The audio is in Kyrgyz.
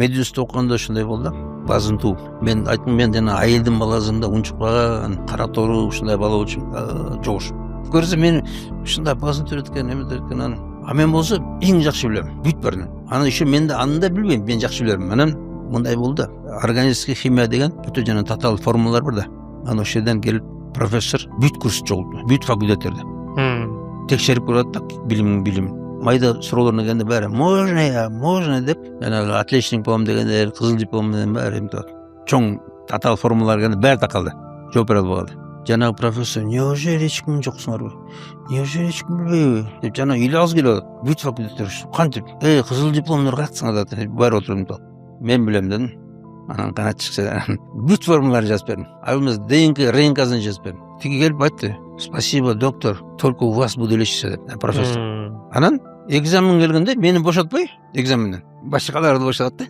медиусту окуганда ушундай болду. Базынтуу. Мен айттым, мен жана айылдын баласында унчукпаган, кара тору ушундай бала болчумун, жогуш. Көрсө мен ушундай базынтуу өткөн, эме өткөн анан. А мен болсо эң жакшы билем, бүт барын. Аны еще мен да аны да билбейм, мен жакшы билем. Анан мындай болду. Органический химия деген бүтө жана татаал формулалар бар да. Аны ошол жерден келип профессор бүт курс чогулту, бүт факультеттерде. Текшерип көрөт так билим. Майда суроолоруна келгенде баары можно деп, жанагы отличник болом дегендер, кызыл диплом менен баары эмтеп. Чоң татаал формулалар келгенде баары такалды. Жооп бере албай калды. Жанагы профессор, неужели эч ким жоксуңарбы? Неужели эч ким билбейби? Деп жана эл аз келет. Бүт факультеттер кантип? Кызыл дипломдор кайтсаңар да баары отуруп. Мен билем дедим. Анан канат чыкса, бүт формулаларды жазып бердим. Айылымыз ДНК, РНК-сын жазып бердим. Тиги келип айтты: "Спасибо, доктор, только у вас буду лечиться", деп профессор. Анан экзамен келгенде мени бошотпой экзаменден. Башкаларды бошотты.